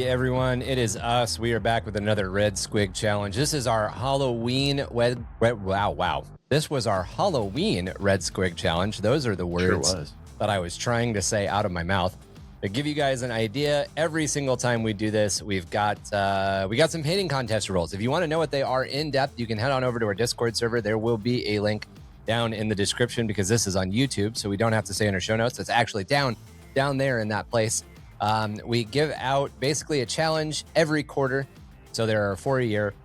everyone, it is us. We are back with another Red Squig challenge. This is our Halloween wow. This was our Halloween Red Squig challenge. Those are the words that I was trying to say out of my mouth. To give you guys an idea, every single time we do this, we got some painting contest rules. If you want to know what they are in depth, you can head on over to our Discord server. There will be a link down in the description because this is on YouTube, so we don't have to say in our show notes. It's actually down there in that place. We give out basically a challenge every quarter. So there are 4 a year.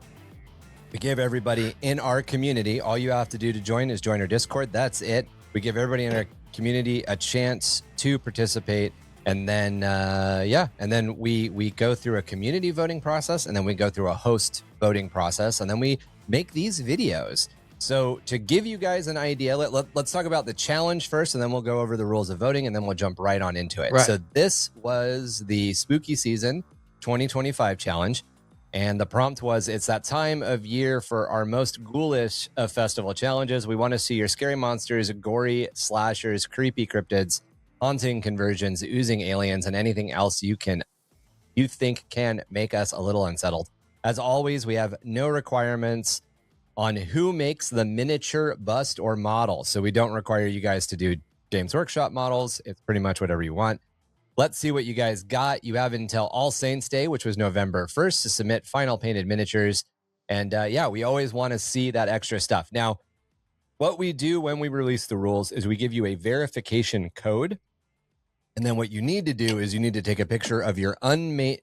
We give everybody in our community, all you have to do to join is join our Discord. That's it. We give everybody in our community a chance to participate. And then, and then we go through a community voting process, and then we go through a host voting process, and then we make these videos. So to give you guys an idea, let's talk about the challenge first, and then we'll go over the rules of voting, and then we'll jump right on into it. Right. So this was the Spooky Season 2025 challenge, and the prompt was, it's that time of year for our most ghoulish of festival challenges. We want to see your scary monsters, gory slashers, creepy cryptids, haunting conversions, oozing aliens, and anything else you think can make us a little unsettled. As always, we have no requirements on who makes the miniature bust or model. So we don't require you guys to do Games Workshop models. It's pretty much whatever you want. Let's see what you guys got. You have until All Saints Day, which was November 1st, to submit final painted miniatures. And we always want to see that extra stuff. Now, what we do when we release the rules is we give you a verification code. And then what you need to do is you need to take a picture of your unpainted,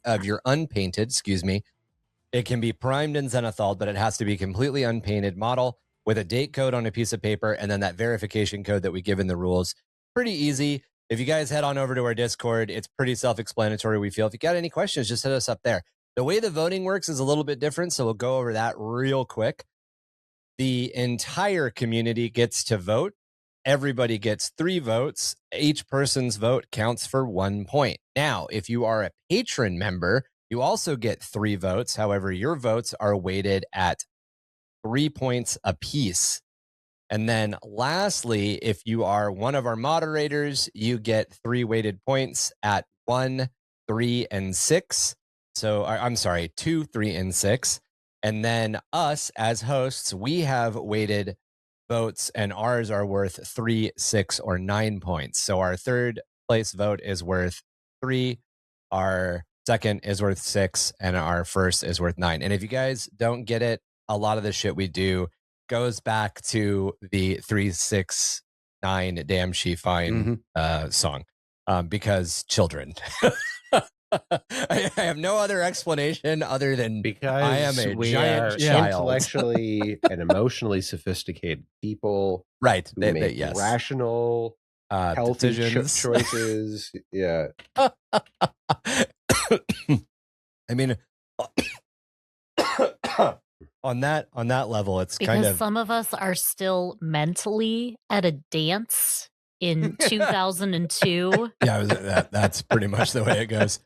it can be primed and zenithal, but it has to be completely unpainted model with a date code on a piece of paper, and then that verification code that we give in the rules. Pretty easy. If you guys head on over to our Discord, it's pretty self-explanatory, we feel. If you got any questions, just hit us up there. The way the voting works is a little bit different, so we'll go over that real quick. The entire community gets to vote. Everybody gets 3 votes. Each person's vote counts for 1 point. Now, if you are a patron member, you also get 3 votes. However, your votes are weighted at 3 points apiece. And then lastly, if you are one of our moderators, you get 3 weighted points at 1, 3, and 6. So I'm sorry, 2, 3, and 6. And then us as hosts, we have weighted votes, and ours are worth 3, 6, or 9 points. So our third place vote is worth 3. Our second is worth 6, and our first is worth 9. And if you guys don't get it, a lot of the shit we do goes back to the 3, 6, 9 damn she fine song, because children. I have no other explanation other than because I am a giant child. Intellectually and emotionally sophisticated people, right? Who make rational, healthy choices. Yeah. I mean, on that level, it's because kind of, some of us are still mentally at a dance in 2002. Yeah, that's pretty much the way it goes.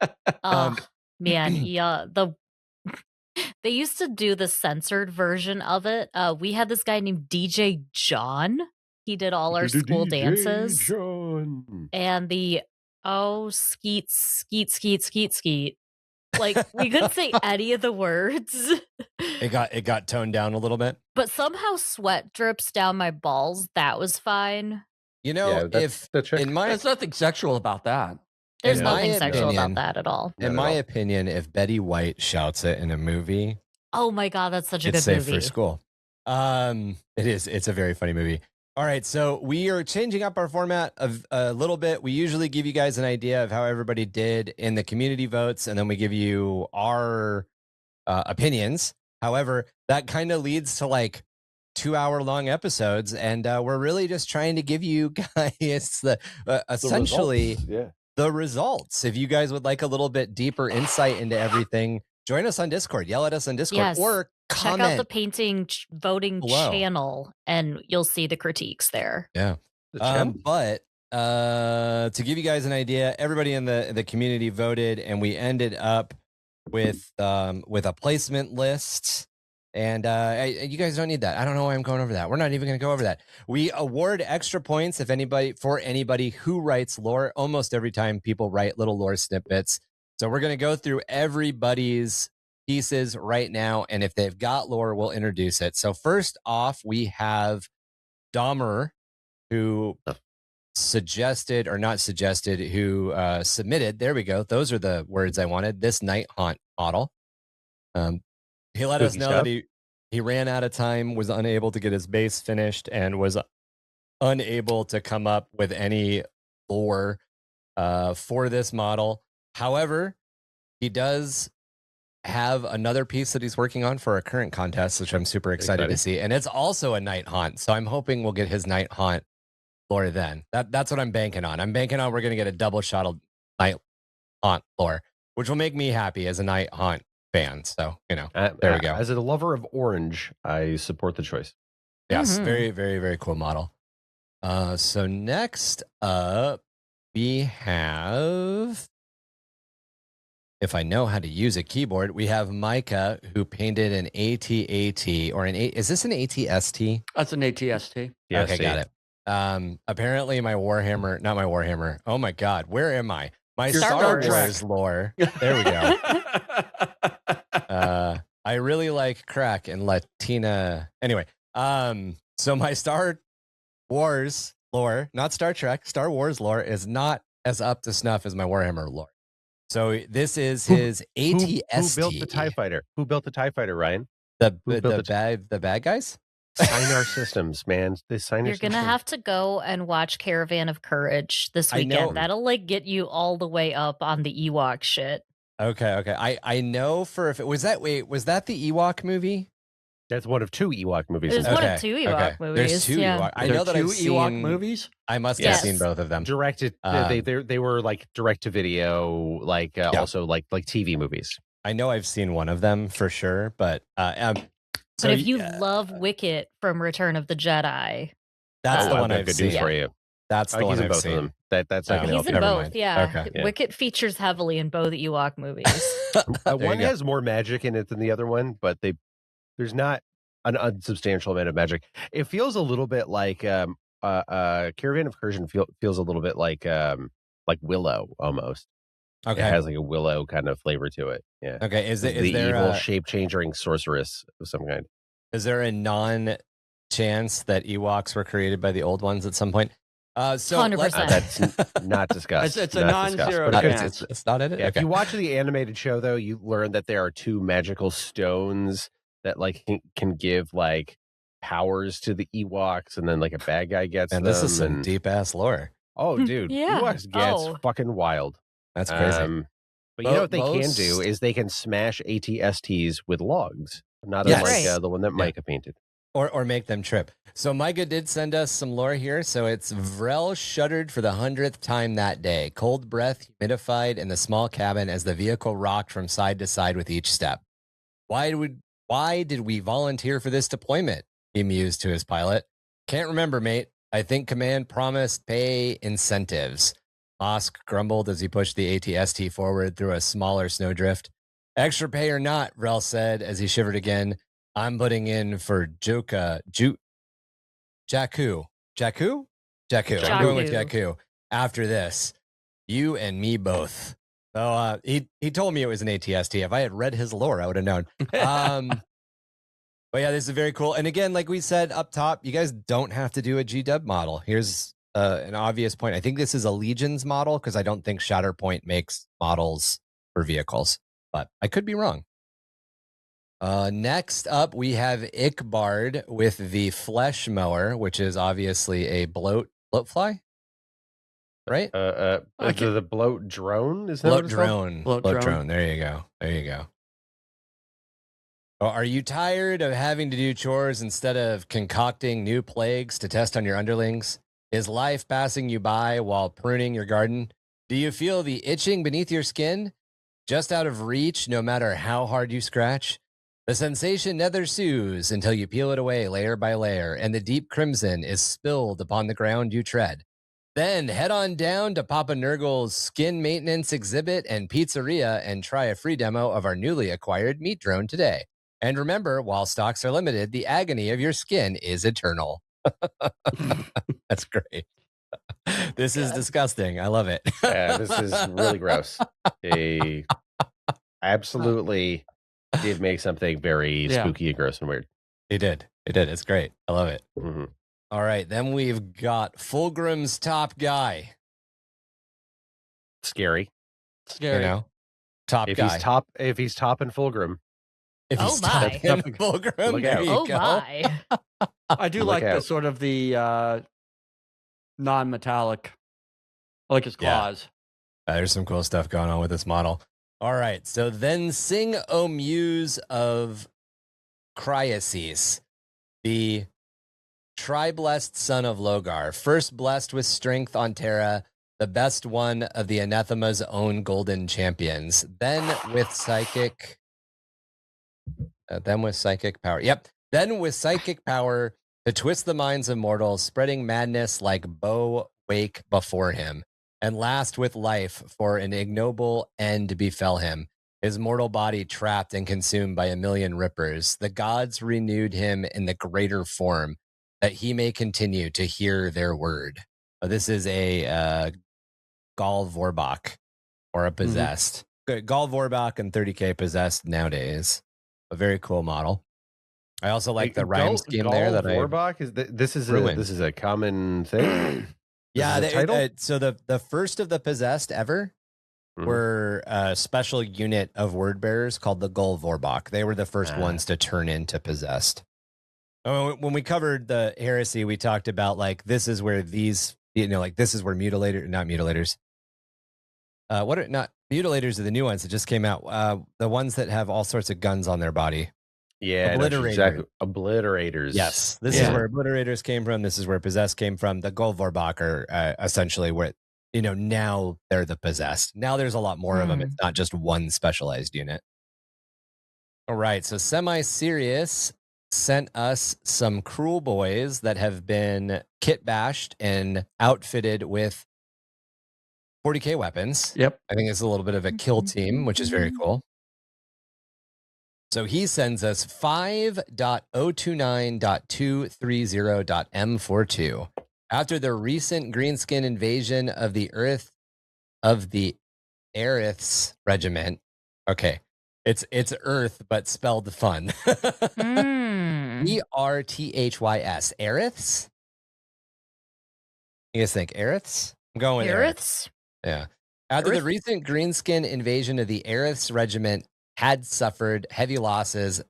Man, yeah, they used to do the censored version of it. We had this guy named DJ John. He did all our school dances. John. And the skeet, skeet, skeet, skeet, skeet. Like, we couldn't say any of the words. It got toned down a little bit. But somehow sweat drips down my balls. That was fine. You know, there's nothing sexual about that. There's nothing sexual about that at all. In my opinion, if Betty White shouts it in a movie, oh my God, that's such a good movie. It's safe for school. It is. It's a very funny movie. All right, so we are changing up our format a little bit. We usually give you guys an idea of how everybody did in the community votes, and then we give you our opinions. However, that kind of leads to like 2-hour-long episodes, and we're really just trying to give you guys essentially the results. If you guys would like a little bit deeper insight into everything, join us on Discord, yell at us on Discord, or comment. Check out the painting voting channel, and you'll see the critiques there. Yeah. But to give you guys an idea, everybody in the community voted, and we ended up with a placement list. And you guys don't need that. I don't know why I'm going over that. We're not even going to go over that. We award extra points for anybody who writes lore. Almost every time people write little lore snippets, So we're going to go through everybody's pieces right now, and if they've got lore, we'll introduce it. So first off, we have Dahmer, who suggested, or not suggested, who submitted, there we go, those are the words I wanted, this Night Haunt model. He let us know that he ran out of time, was unable to get his base finished, and was unable to come up with any lore for this model. However, he does have another piece that he's working on for a current contest, which I'm super excited to see. And it's also a Night Haunt. So I'm hoping we'll get his Night Haunt lore then. That's what I'm banking on. I'm banking on we're going to get a double shot of Night Haunt lore, which will make me happy as a Night Haunt fan. So, there we go. As a lover of orange, I support the choice. Yes, very, very, very cool model. So next up, we have... If I know how to use a keyboard, we have Micah, who painted an AT-AT, or is this an ATST? That's an ATST. Yeah, okay, got it. Apparently not my Warhammer. Oh my God, where am I? My Star Wars lore. There we go. I really like crack and Latina. Anyway, so my Star Wars lore, not Star Trek, Star Wars lore is not as up to snuff as my Warhammer lore. So this is his ATST. Who built the TIE Fighter? Who built the TIE Fighter, Ryan? The bad guys? Signar Systems, man. You're going to have to go and watch Caravan of Courage this weekend. That'll get you all the way up on the Ewok shit. Okay. I know was that the Ewok movie? That's one of two Ewok movies. There's one of two Ewok movies. There's two Ewok. I know that I've seen Ewok movies. I must have seen both of them. Directed. They were like direct to video, also like TV movies. I know I've seen one of them for sure, but but if you love Wicket from Return of the Jedi, that's the one I've good seen. News for you. That's the one I've seen. That's not going to help. He's in both. Yeah. Wicket features heavily in both Ewok movies. One has more magic in it than the other one, but there's not an unsubstantial amount of magic. It feels a little bit like Caravan of Courage feels a little bit like Willow almost. Okay, it has like a Willow kind of flavor to it. Yeah. Okay, is there evil shape changing sorceress of some kind? Is there a non-chance that Ewoks were created by the old ones at some point? 100%. That's not discussed. It's a non-zero chance. It's not in it. Yeah, okay. If you watch the animated show, though, you learn that there are two magical stones that can give powers to the Ewoks, and then a bad guy gets them. And this is some deep ass lore. Oh, dude, Ewoks gets fucking wild. That's crazy. But you know what they can do is they can smash ATSTs with logs, not unlike the one that Micah painted. Or make them trip. So Micah did send us some lore here. So it's Vrel shuddered for the 100th time that day. Cold breath humidified in the small cabin as the vehicle rocked from side to side with each step. Why did we volunteer for this deployment? He mused to his pilot. Can't remember, mate. I think command promised pay incentives. Mosk grumbled as he pushed the ATST forward through a smaller snowdrift. Extra pay or not, Vrel said as he shivered again. I'm putting in for Jakku. I'm going with Jakku after this. You and me both. So he told me it was an ATST. If I had read his lore, I would have known. But yeah, this is very cool. And again, like we said up top, you guys don't have to do a GW model. Here's an obvious point. I think this is a Legions model because I don't think Shatterpoint makes models for vehicles, but I could be wrong. Next up, we have Ickbard with the Flesh Mower, which is obviously a bloat fly, right? The bloat drone is that bloat drone. Bloat drone. There you go. Are you tired of having to do chores instead of concocting new plagues to test on your underlings? Is life passing you by while pruning your garden? Do you feel the itching beneath your skin? Just out of reach, no matter how hard you scratch? The sensation never soothes until you peel it away layer by layer, and the deep crimson is spilled upon the ground you tread. Then head on down to Papa Nurgle's Skin Maintenance Exhibit and Pizzeria and try a free demo of our newly acquired meat drone today. And remember, while stocks are limited, the agony of your skin is eternal. That's great. This is disgusting. I love it. This is really gross. They absolutely did make something very spooky and gross and weird. They did. It's great. I love it. Mm-hmm. All right. Then we've got Fulgrim's top guy. Scary. You know? Top if guy. If he's topping Fulgrim. If he's topping Fulgrim, there you go. My. I do like the sort of the non-metallic, I like his claws. There's some cool stuff going on with this model. All right. So then sing, O Muse of Cryaces, the tri-blessed son of Logar, first blessed with strength on Terra, the best one of the Anathema's own golden champions. Then with psychic power. Yep. Then with psychic power to twist the minds of mortals, spreading madness like bow wake before him. And last with life, for an ignoble end befell him, his mortal body trapped and consumed by a million rippers. The gods renewed him in the greater form, that he may continue to hear their word. This is a Gall Vorbach, or a possessed. Gall Vorbach and 30k possessed nowadays. A very cool model. I also like the rhyme scheme there. That Vorbach this is a common thing. Yeah, so the first of the possessed ever were a special unit of word bearers called the Gall Vorbach. They were the first ones to turn into possessed. When we covered the heresy, we talked about like this is where these, this is where mutilators. Not mutilators are the new ones that just came out. The ones that have all sorts of guns on their body. Yeah, exactly. Obliterators. Yes, this is where obliterators came from. This is where possessed came from. The Gall Vorbach are essentially where, now they're the possessed. Now there's a lot more of them. It's not just one specialized unit. All right, so Semi-Serious sent us some cruel boys that have been kit bashed and outfitted with 40k weapons. Yep. I think it's a little bit of a kill team, which is very cool. So he sends us 5.029.230.m42. After the recent greenskin invasion of the Aeriths regiment. Okay. It's Earth, but spelled fun. ERTHYS. Aeriths? You guys think Aeriths? I'm going with Aeriths. Yeah. After the recent greenskin invasion of the Aeriths regiment had suffered heavy losses,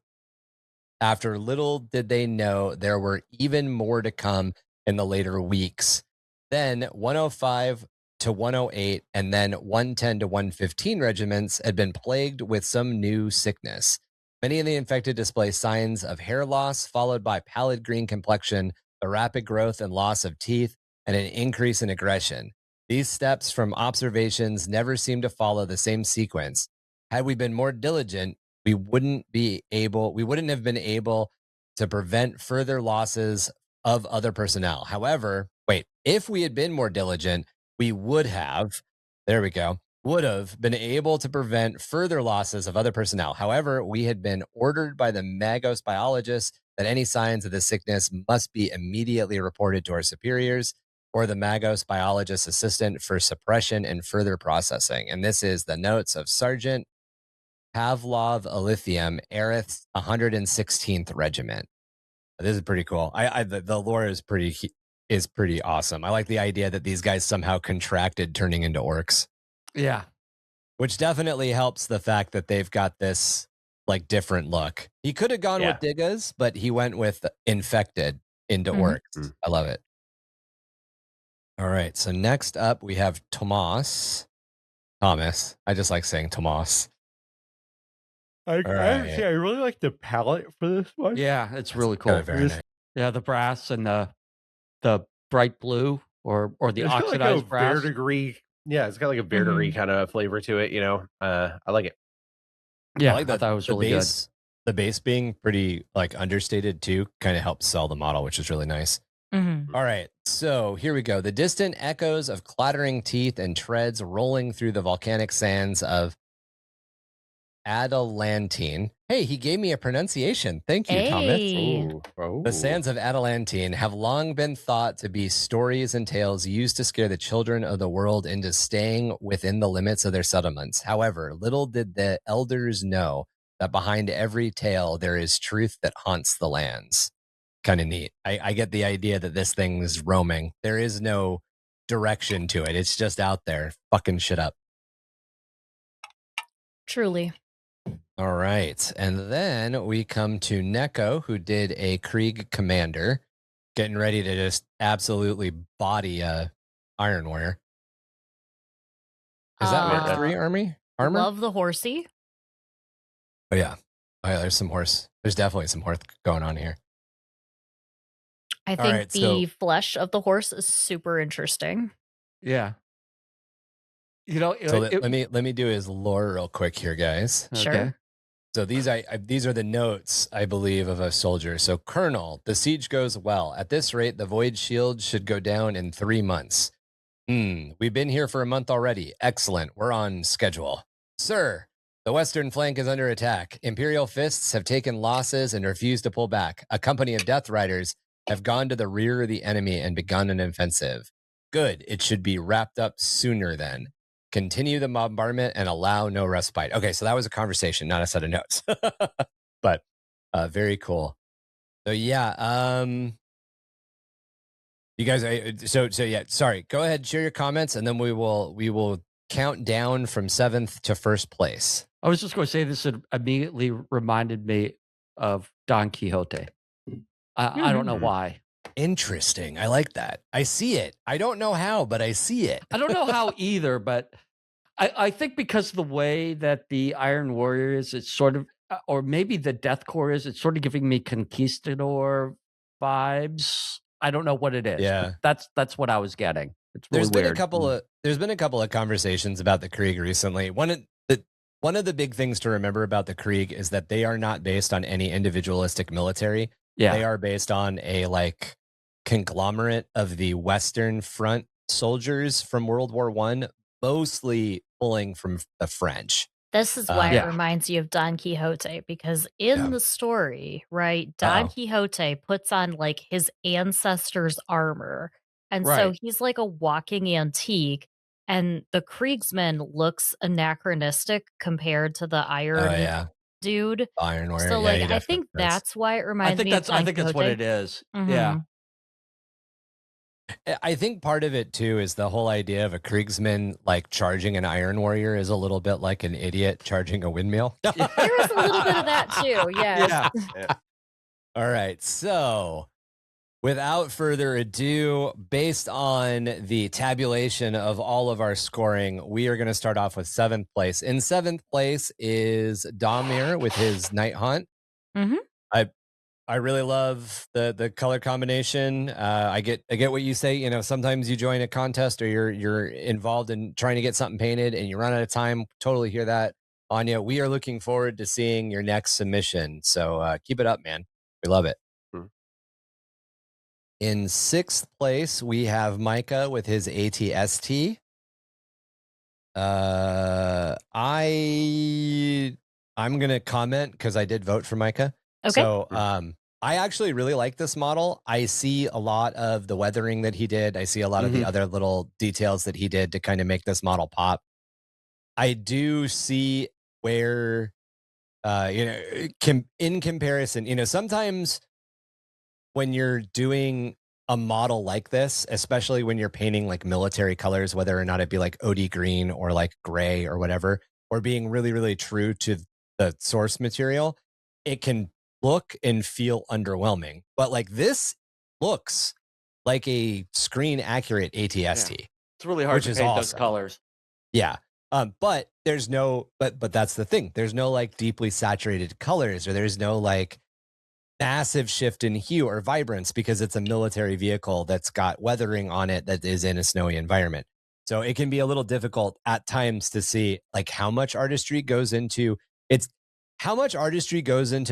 after little did they know there were even more to come in the later weeks. Then 105 to 108 and then 110 to 115 regiments had been plagued with some new sickness. Many of the infected display signs of hair loss, followed by pallid green complexion, the rapid growth and loss of teeth, and an increase in aggression. These steps from observations never seem to follow the same sequence. Had we been more diligent, we wouldn't have been able to prevent further losses of other personnel. However, if we had been more diligent, we would have been able to prevent further losses of other personnel. However, we had been ordered by the Magos biologists that any signs of this sickness must be immediately reported to our superiors or the Magos biologist assistant for suppression and further processing. And this is the notes of Sergeant Pavlov Alithium, Aerith's 116th Regiment. This is pretty cool. The lore is pretty awesome. I like the idea that these guys somehow contracted turning into orcs. Yeah. Which definitely helps the fact that they've got this like different look. He could have gone with Diggas, but he went with infected into orcs. I love it. All right. So next up we have Thomas. I just like saying Thomas. I really like the palette for this one. Yeah, it's really cool. Very nice. Yeah, the brass and the bright blue or the oxidized brass. Verdigris. Yeah, it's got like a verdigris kind of flavor to it. I like it. Yeah, I like that. I thought it was really good. The base being pretty like understated too kind of helps sell the model, which is really nice. All right, so here we go. The distant echoes of clattering teeth and treads rolling through the volcanic sands of Atalantine. Hey, he gave me a pronunciation. Thank you, Thomas. The sands of Atalantine have long been thought to be stories and tales used to scare the children of the world into staying within the limits of their settlements. However, little did the elders know that behind every tale there is truth that haunts the lands. Kind of neat. I get the idea that this thing's roaming. There is no direction to it. It's just out there fucking shit up. Truly. All right. And then we come to Neko, who did a Krieg commander, getting ready to just absolutely body Iron Warrior. Is that Mark 3 armor? Love the horsey. Oh, yeah. Oh, yeah, there's some horse. There's definitely some horse going on here. I think the flesh of the horse is super interesting. Yeah. You know, so let me do his lore real quick here, guys. Sure. Okay. So these are the notes, I believe, of a soldier. So, Colonel, the siege goes well. At this rate, the Void Shield should go down in 3 months. We've been here for a month already. Excellent. We're on schedule. Sir, the western flank is under attack. Imperial fists have taken losses and refuse to pull back. A company of Death Riders have gone to the rear of the enemy and begun an offensive. Good. It should be wrapped up sooner then. Continue the bombardment and allow no respite. Okay, so that was a conversation, not a set of notes. But very cool. So yeah, you guys. So yeah. Sorry. Go ahead, share your comments, and then we will count down from 7th to 1st place. I was just going to say this immediately reminded me of Don Quixote. I don't know why. Interesting. I like that. I see it. I don't know how, but I see it. I don't know how either, but I think because of the way that the Iron Warrior is, it's sort of, or maybe the Death Corps is, it's sort of giving me Conquistador vibes. I don't know what it is. Yeah, that's what I was getting. It's really there's been weird. There's been a couple of conversations about the Krieg recently. One of the big things to remember about the Krieg is that they are not based on any individualistic military. Yeah, they are based on a conglomerate of the Western Front soldiers from World War I, mostly pulling from the French. This is why it reminds you of Don Quixote, because in the story, right, Don Quixote puts on his ancestors' armor. And so he's like a walking antique. And the Kriegsman looks anachronistic compared to the Iron dude. Iron Warrior. So I think that's why it reminds me of Don Quixote. I think that's what it is. Mm-hmm. Yeah. I think part of it too is the whole idea of a Kriegsman charging an Iron Warrior is a little bit like an idiot charging a windmill. There is a little bit of that too. Yes. Yeah. All right. So without further ado, based on the tabulation of all of our scoring, we are going to start off with 7th place. In 7th place is Damir with his Night Hunt. Mm-hmm. I really love the color combination. I get what you say. Sometimes you join a contest or you're involved in trying to get something painted and you run out of time. Totally hear that, Anya. We are looking forward to seeing your next submission. So keep it up, man. We love it. In 6th place, we have Micah with his ATST. I'm gonna comment because I did vote for Micah. Okay. So I actually really like this model. I see a lot of the weathering that he did. I see a lot of the other little details that he did to kind of make this model pop. I do see where, in comparison, sometimes when you're doing a model like this, especially when you're painting military colors, whether or not it be OD green or gray or whatever, or being really, really true to the source material, it can look and feel underwhelming. But this looks like a screen accurate ATST. Yeah. It's really hard to paint those colors. Yeah. But there's no, but that's the thing. There's no deeply saturated colors, or there's no massive shift in hue or vibrance because it's a military vehicle that's got weathering on it that is in a snowy environment. So it can be a little difficult at times to see how much artistry goes into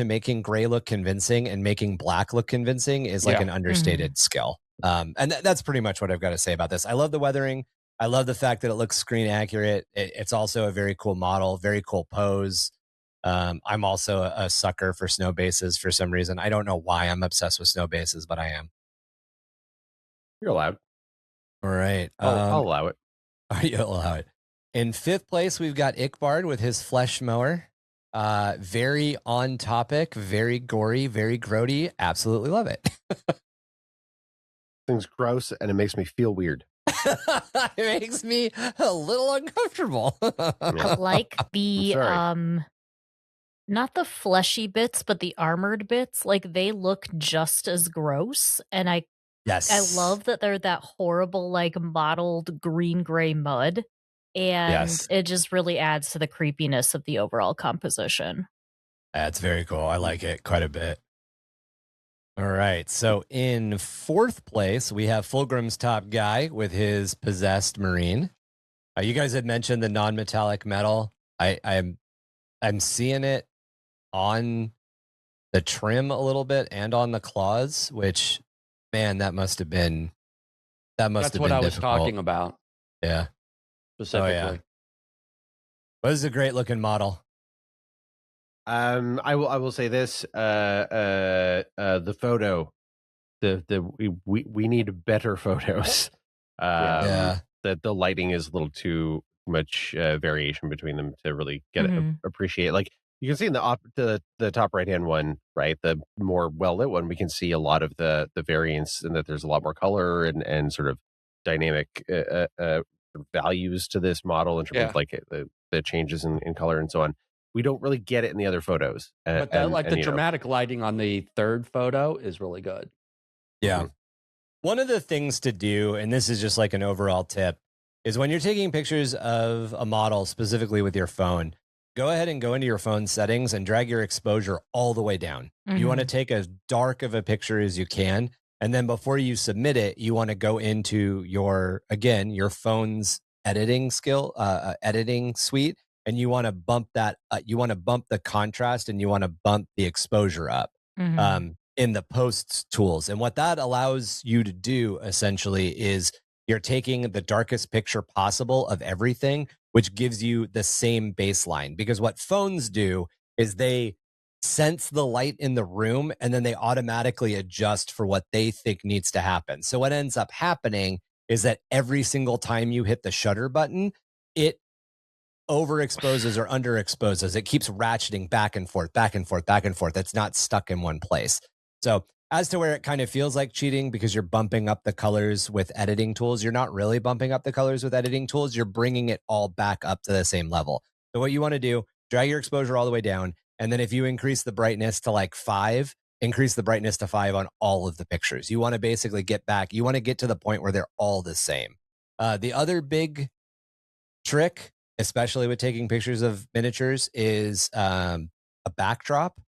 making gray look convincing and making black look convincing is an understated skill. And that's pretty much what I've got to say about this. I love the weathering. I love the fact that it looks screen accurate. It's also a very cool model, very cool pose. I'm also a sucker for snow bases for some reason. I don't know why I'm obsessed with snow bases, but I am. You're allowed. All right. I'll allow it. You'll allow it. In 5th place, we've got Ickbard with his flesh mower. Very on topic, very gory, very grody. Absolutely love it. Thing's gross and it makes me feel weird. It makes me a little uncomfortable. I like the not the fleshy bits, but the armored bits. Like they look just as gross, and I love that they're that horrible, like mottled green gray mud, and it just really adds to the creepiness of the overall composition. That's very cool. I like it quite a bit. All right. So in 4th place, we have Fulgrim's top guy with his possessed marine. You guys had mentioned the non-metallic metal. I'm seeing it on the trim a little bit and on the claws, which, man, that must have been That's what I was talking about. Yeah. Specifically. Oh, yeah. Well, this is a great looking model. I will say this. The photo, we need better photos. That the lighting is a little too much variation between them to really get appreciate. Like you can see in the top right hand one, right, the more well lit one, we can see a lot of the variance and that there's a lot more color and sort of dynamic values to this model in terms of like the changes in color and so on. We don't really get it in the other photos. But the dramatic lighting on the 3rd photo is really good. Yeah. One of the things to do, and this is just like an overall tip, is when you're taking pictures of a model specifically with your phone, go ahead and go into your phone settings and drag your exposure all the way down. You want to take as dark of a picture as you can. And then before you submit it, you want to go into your phone's editing suite. And you want to bump that, you want to bump the contrast and you want to bump the exposure up in the posts tools. And what that allows you to do essentially is you're taking the darkest picture possible of everything, which gives you the same baseline. Because what phones do is they sense the light in the room and then they automatically adjust for what they think needs to happen. So what ends up happening is that every single time you hit the shutter button, it overexposes or underexposes. It keeps ratcheting back and forth, back and forth, back and forth. It's not stuck in one place. So as to where it kind of feels like cheating because you're bumping up the colors with editing tools, you're not really bumping up the colors with editing tools. You're bringing it all back up to the same level. So what you want to do, drag your exposure all the way down. And then if you increase the brightness to like 5, increase the brightness to 5 on all of the pictures. You want to basically get to the point where they're all the same. The other big trick, especially with taking pictures of miniatures, is a backdrop.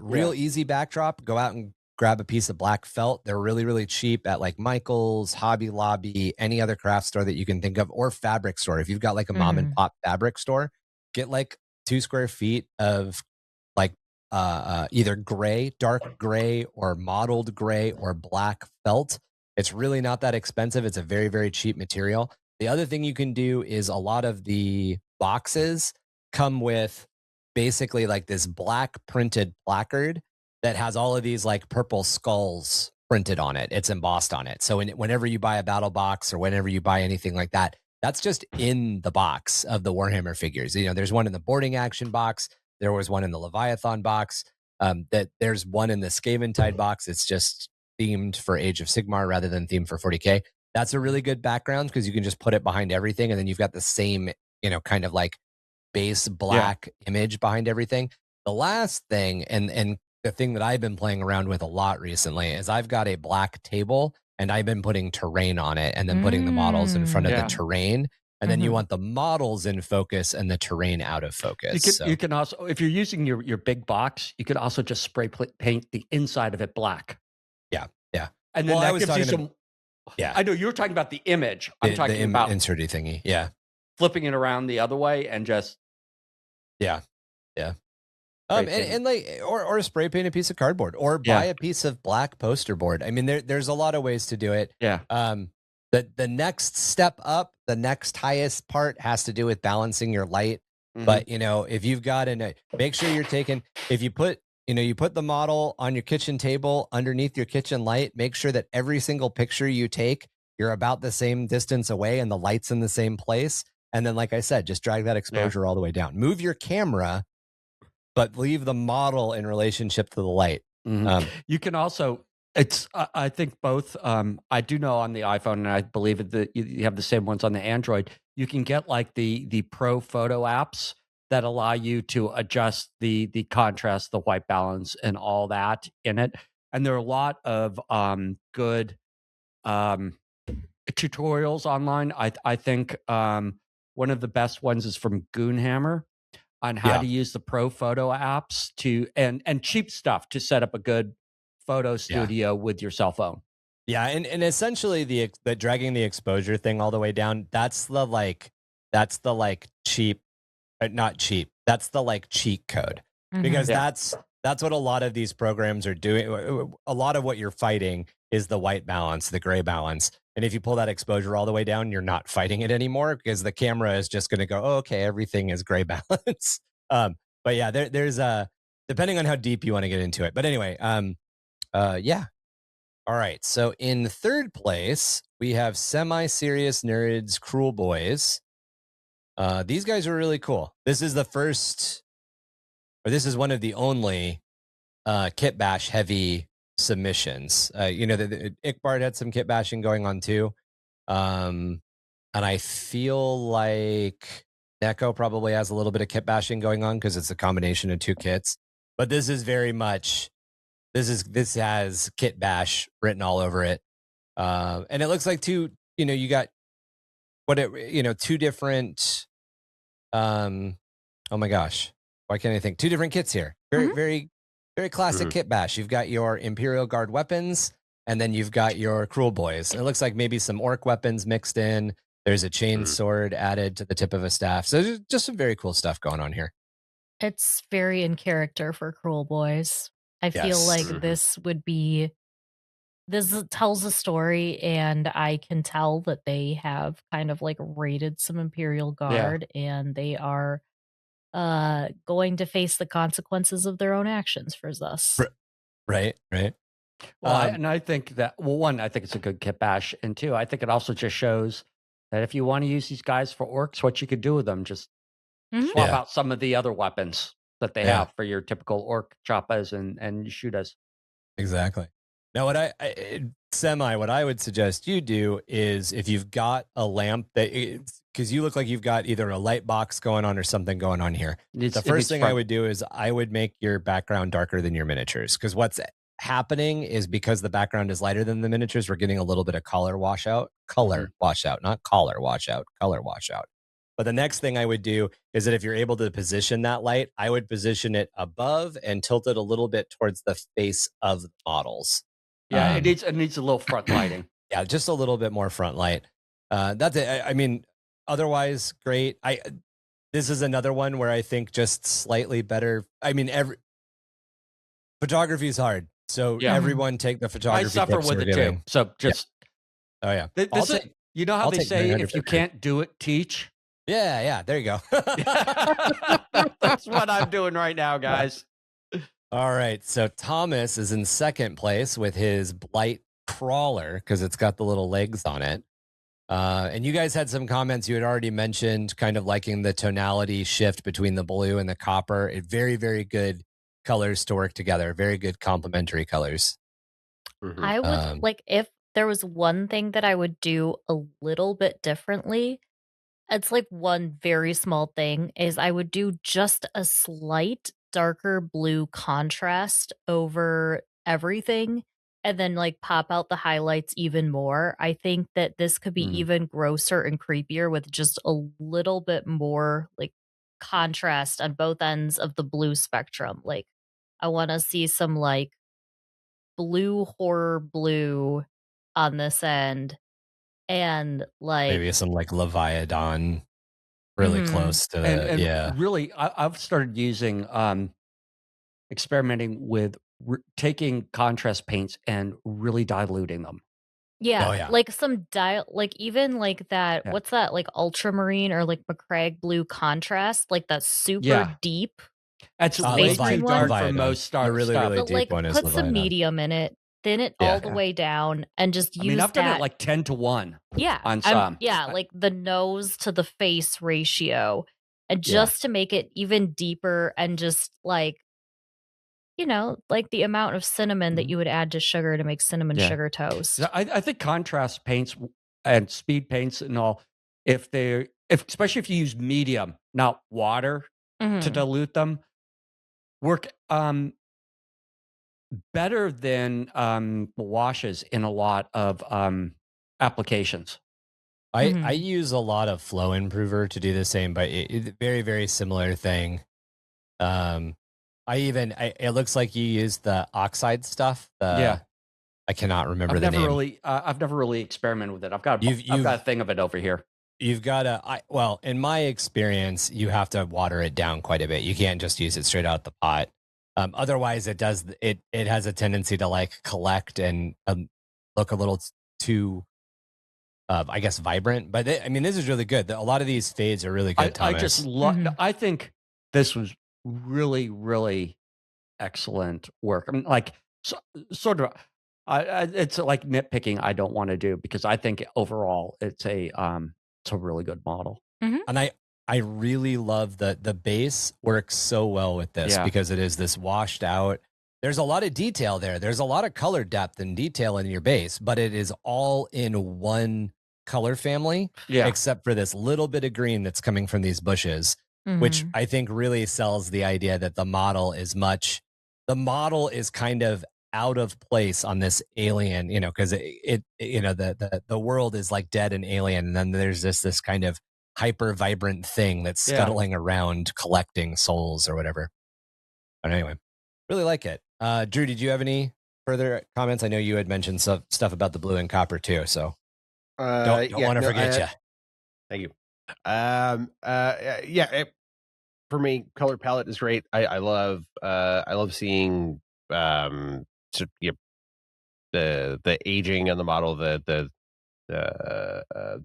Real easy backdrop. Go out and grab a piece of black felt. They're really, really cheap at like Michael's, Hobby Lobby, any other craft store that you can think of, or fabric store. If you've got like a mom and pop fabric store, get like 2 square feet of like either gray, dark gray, or mottled gray or black felt. It's really not that expensive. It's a very, very cheap material. The other thing you can do is a lot of the boxes come with basically like this black printed placard that has all of these like purple skulls printed on it. It's embossed on it. So whenever you buy a battle box or whenever you buy anything like that, that's just in the box of the Warhammer figures. You know, there's one in the boarding action box. There was one in the Leviathan box. That there's one in the Skaventide box. It's just themed for Age of Sigmar rather than themed for 40K. That's a really good background because you can just put it behind everything and then you've got the same, kind of like base black image behind everything. The last thing, and the thing that I've been playing around with a lot recently, is I've got a black table and I've been putting terrain on it and then putting the models in front of the terrain. And then you want the models in focus and the terrain out of focus. You can also, if you're using your big box, you could also just spray paint the inside of it black. Yeah. And then that gives you some... I know you were talking about the image. I'm talking about inserty thingy. Yeah. Flipping it around the other way and just. Yeah. And like, or spray paint a piece of cardboard or buy a piece of black poster board. I mean, there's a lot of ways to do it. Yeah. The next step up, the next highest part has to do with balancing your light But if you've got make sure you're taking, if you put you put the model on your kitchen table underneath your kitchen light, make sure that every single picture you take, you're about the same distance away and the light's in the same place. And then, like I said, just drag that exposure all the way down. Move your camera, but leave the model in relationship to the light. You can also, I think both, I do know on the iPhone, and I believe that you have the same ones on the Android, you can get like the pro photo apps that allow you to adjust the contrast, the white balance, and all that in it. And there are a lot of good tutorials online. I think one of the best ones is from Goonhammer on how to use the pro photo apps to and cheap stuff to set up a good photo studio with your cell phone. Yeah, and essentially the dragging the exposure thing all the way down, that's the cheap, not cheap. That's the cheat code. Because that's what a lot of these programs are doing. A lot of what you're fighting is the white balance, the gray balance. And if you pull that exposure all the way down, you're not fighting it anymore because the camera is just going to go, oh, okay, everything is gray balance. But yeah, there's depending on how deep you want to get into it. But anyway, yeah. All right. So in third place, we have Semi-Serious Nerds Cruel Boys. These guys are really cool. This is the first, or this is one of the only kit bash heavy submissions. The Ickbard had some kit bashing going on too. And I feel like Neko probably has a little bit of kit bashing going on because it's a combination of two kits. But this is very much, this has kit bash written all over it. And it looks like two, you got two different, oh my gosh, why can't I think? Two different kits here. Very classic kit bash. You've got your Imperial Guard weapons, and then you've got your Cruel Boys. And it looks like maybe some orc weapons mixed in. There's a chain sword added to the tip of a staff. So there's just some very cool stuff going on here. It's very in character for Cruel Boys. I feel like this tells a story, and I can tell that they have kind of raided some Imperial Guard, and they are going to face the consequences of their own actions for this. Right. Well, I think that, I think it's a good kit bash, and two, I think it also just shows that if you want to use these guys for orcs, what you could do with them, just swap out some of the other weapons that they have for your typical orc choppas and shootas. Exactly. Now, what I would suggest you do is if you've got a lamp because you look like you've got either a light box going on or something going on here. The first thing I would do is I would make your background darker than your miniatures, because what's happening is because the background is lighter than the miniatures, we're getting a little bit of color washout, not color washout. But the next thing I would do is that if you're able to position that light, I would position it above and tilt it a little bit towards the face of the models. Yeah, it needs a little front lighting. Yeah, just a little bit more front light. That's it. I mean, otherwise, great. This is another one where I think just slightly better. I mean, photography is hard, so everyone take the photography. I suffer with it too. So just oh yeah, you know how they say if you can't do it, teach. Yeah. There you go. That's what I'm doing right now, guys. All right, so Thomas is in second place with his Blight Crawler because it's got the little legs on it. And you guys had some comments. You had already mentioned kind of liking the tonality shift between the blue and the copper. Very, very good colors to work together. Very good complementary colors. I would if there was one thing that I would do a little bit differently, it's one very small thing, is I would do just a slight darker blue contrast over everything, and then pop out the highlights even more. I think that this could be even grosser and creepier with just a little bit more contrast on both ends of the blue spectrum. I want to see some blue horror blue on this end, and maybe some Leviathan really close to and really I've started using experimenting with taking contrast paints and really diluting them. Yeah, like some like even like that. Yeah. What's that? Like ultramarine or like McCrag blue contrast, like that super deep. That's way Space too Marine dark one? for most The really, stuff. really But deep like one is put some Leviathan. medium in it, thin it all the way down, and just use I've done it that. like 10-1 Yeah, on some. like the nose to the face ratio, and just to make it even deeper, and just like, you know, like the amount of cinnamon that you would add to sugar to make cinnamon sugar toast. I think contrast paints and speed paints and all, especially if you use medium, not water, to dilute them, work better than washes in a lot of applications. I use a lot of flow improver to do the same, but very, very similar thing. It looks like you use the oxide stuff. I cannot remember the name. I've never really experimented with it. I've got a thing of it over here. You've got well, in my experience, you have to water it down quite a bit. You can't just use it straight out the pot. Otherwise, it has a tendency to like collect and look a little too, I guess, vibrant. But I mean, this is really good. A lot of these fades are really good. I just love. I think this was really, really excellent work. I mean, like sort of. It's like nitpicking I don't want to do, because I think overall it's a really good model. And I really love the base works so well with this because it is this washed out. There's a lot of detail there. There's a lot of color depth and detail in your base, but it is all in one color family, except for this little bit of green that's coming from these bushes, which I think really sells the idea that the model is kind of out of place on this alien, you know, because the world is like dead and alien, and then there's this kind of hyper vibrant thing that's scuttling around collecting souls or whatever. But anyway, really like it. Drew, did you have any further comments? I know you had mentioned stuff about the blue and copper too, so don't want to forget you. Thank you. For me, color palette is great. I love seeing the aging on the model, the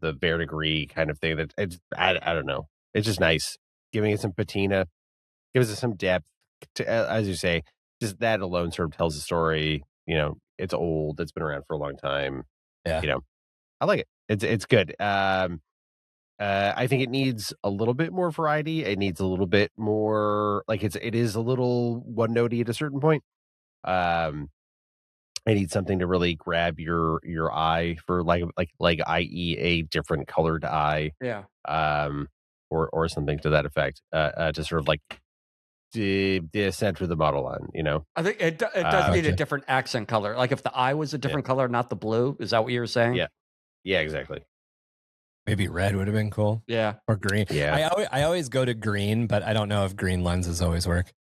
verdigris kind of thing. That I don't know. It's just nice, giving it some patina, gives it some depth. As you say, just that alone sort of tells the story. You know, it's old. It's been around for a long time. Yeah. You know, I like it. It's good. I think it needs a little bit more variety. It needs a little bit more, like it is a little one notey at a certain point. I need something to really grab your eye for i.e. a different colored eye. Yeah. Or something to that effect. To sort of like center the model on, you know. I think it does need a different accent color. Like if the eye was a different color, not the blue. Is that what you were saying? Yeah, exactly. Maybe red would have been cool. Yeah. Or green. Yeah. I always go to green, but I don't know if green lenses always work.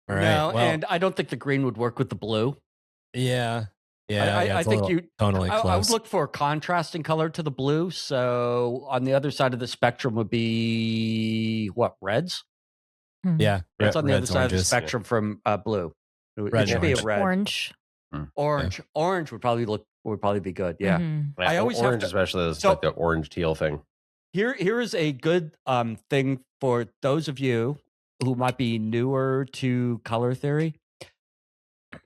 All right. No, and I don't think the green would work with the blue. Yeah. I think you totally close. I would look for a contrasting color to the blue. So on the other side of the spectrum would be what, reds? Yeah. It's on the other side of the spectrum from blue. It should be a red. Orange would probably be good. Yeah. I always orange, especially like the orange teal thing. Here is a good thing for those of you who might be newer to color theory.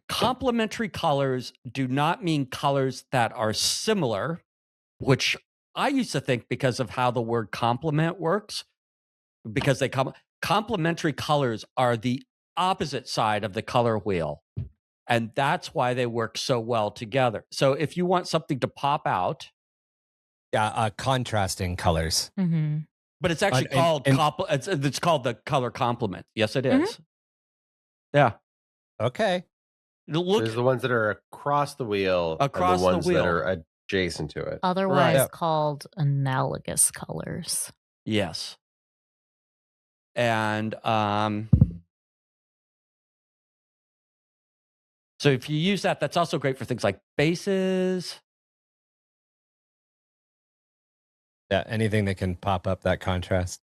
Complementary colors do not mean colors that are similar, which I used to think because of how the word complement works, because they complementary colors are the opposite side of the color wheel. And that's why they work so well together. So if you want something to pop out. Yeah, contrasting colors. But it's actually called it's called the color complement. Yes, it is. Yeah. Okay. There's the ones that are across the wheel, and the ones that are adjacent to it. Otherwise called analogous colors. Yes. And so if you use that, that's also great for things like bases. Yeah, anything that can pop up that contrast.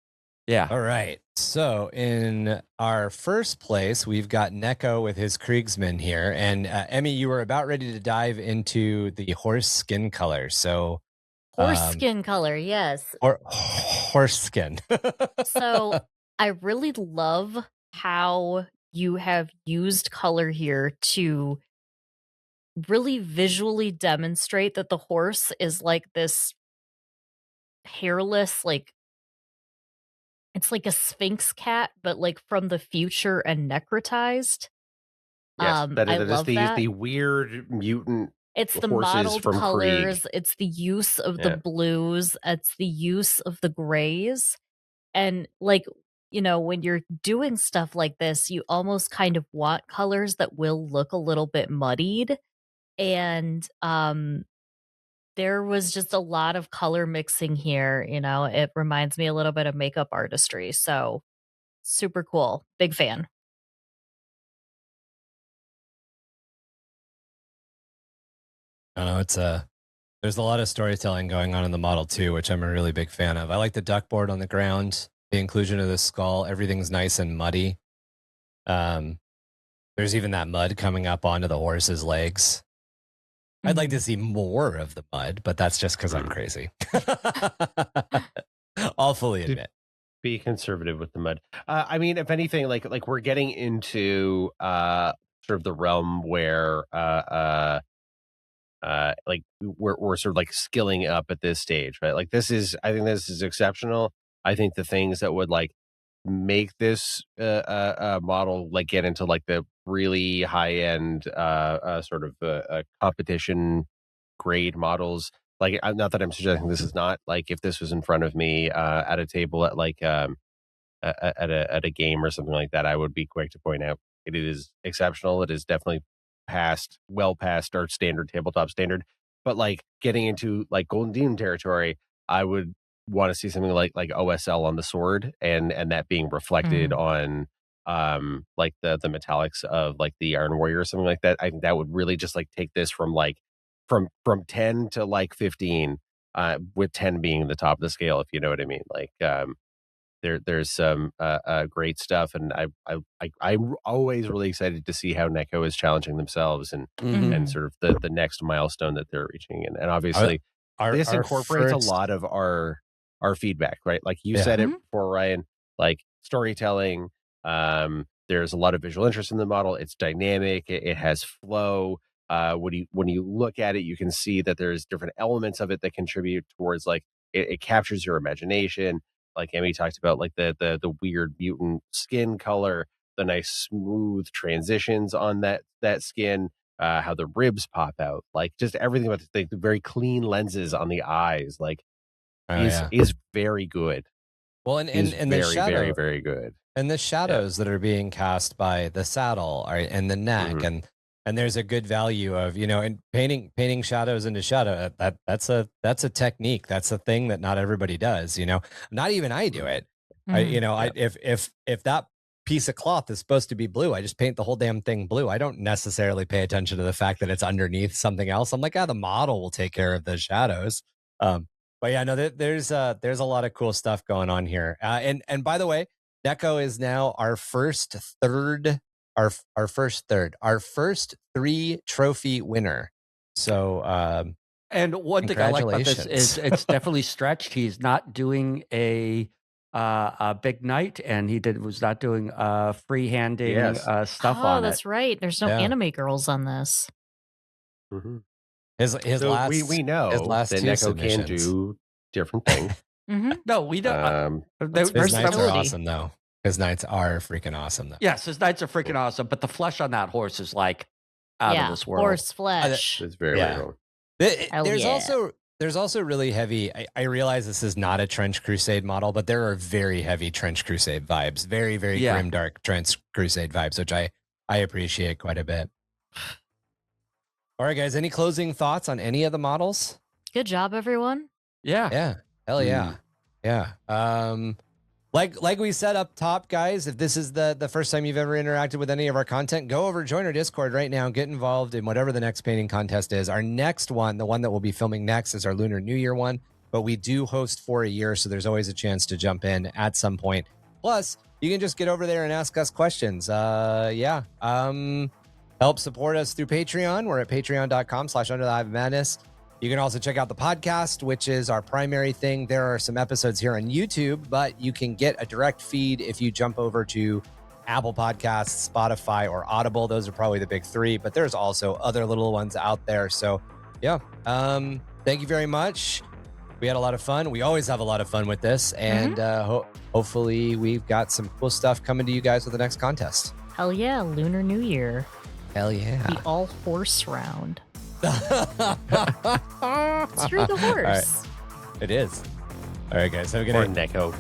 Yeah. All right. So in our first place, we've got Neko with his Kriegsman here. And Emmy, you were about ready to dive into the horse skin color. So Horse skin color, yes. horse skin. So I really love how you have used color here to really visually demonstrate that the horse is like this hairless, like it's like a sphinx cat, but like from the future and necrotized. Yes, that I is love that. the weird mutant It's the horses mottled from Krieg. colors, it's the use of the Yeah. blues, it's the use of the grays. And like, you know, when you're doing stuff like this, you almost kind of want colors that will look a little bit muddied. And there was just a lot of color mixing here, you know. It reminds me a little bit of makeup artistry. So super cool. Big fan. I don't know, there's a lot of storytelling going on in the model too, which I'm a really big fan of. I like the duckboard on the ground, the inclusion of the skull. Everything's nice and muddy. There's even that mud coming up onto the horse's legs. I'd like to see more of the mud, but that's just because I'm crazy. I'll fully admit. Be conservative with the mud. I mean, if anything, like we're getting into sort of the realm where like we're sort of like skilling up at this stage, right? Like I think this is exceptional. I think the things that would like make this model like get into like the really high end sort of competition grade models. Like, not that I'm suggesting this is not, like, if this was in front of me at a table at like at a game or something like that, I would be quick to point out it is exceptional. It is definitely well past our standard tabletop standard. But like getting into like Golden Daemon territory, I would want to see something like OSL on the sword, and that being reflected on like the metallics of like the Iron Warrior or something like that. I think that would really just like take this from like from 10 to like 15, with 10 being the top of the scale, if you know what I mean. Like there's some great stuff, and I'm always really excited to see how Neko is challenging themselves, and sort of the next milestone that they're reaching. And obviously this incorporates a lot of our feedback, right? Like you said it before, Ryan, like storytelling. There's a lot of visual interest in the model. It's dynamic. It has flow. When you look at it, you can see that there's different elements of it that contribute towards like it captures your imagination. Like Emmy talked about, like the weird mutant skin color, the nice smooth transitions on that skin, how the ribs pop out, like just everything about the very clean lenses on the eyes, like is very good. Well, and very, the shadow, very, very good. And the shadows that are being cast by the saddle, right, and the neck, and there's a good value of, you know, and painting shadows into shadow. That's a technique. That's a thing that not everybody does. You know, not even I do it. If that piece of cloth is supposed to be blue, I just paint the whole damn thing blue. I don't necessarily pay attention to the fact that it's underneath something else. I'm like, the model will take care of the shadows. But yeah, no, there's a lot of cool stuff going on here. And by the way, Neko is now our first 3 trophy winner. So, and one thing I like about this is it's definitely stretched. He's not doing a big night, and he was not doing free-handing stuff on it. Oh, that's right. There's no anime girls on this. His so last we know his last that Neko can do different things. No, we don't. His knights are awesome, though. His knights are freaking awesome, though. Yes, his knights are freaking awesome, but the flesh on that horse is like out of this world. Horse flesh. It's very real. There's also really heavy. I realize this is not a Trench Crusade model, but there are very heavy Trench Crusade vibes. Very, very grim, dark Trench Crusade vibes, which I appreciate quite a bit. All right, guys. Any closing thoughts on any of the models? Good job, everyone. Yeah. Hell yeah. Yeah. Like we said up top, guys, if this is the first time you've ever interacted with any of our content, go over, join our Discord right now, get involved in whatever the next painting contest is. Our next one, the one that we'll be filming next, is our Lunar New Year one. but we do host for a year, so there's always a chance to jump in at some point. Plus, you can just get over there and ask us questions. Help support us through Patreon. We're at patreon.com/Under the Hive of Madness. You can also check out the podcast, which is our primary thing. There are some episodes here on YouTube, but you can get a direct feed if you jump over to Apple Podcasts, Spotify, or Audible. Those are probably the big three, but there's also other little ones out there. So yeah, thank you very much. We had a lot of fun. We always have a lot of fun with this, and hopefully we've got some cool stuff coming to you guys with the next contest. Hell yeah, Lunar New Year. Hell yeah. The all horse round. Screw the horse. Right. It is. All right, guys. Have a good night. Neko.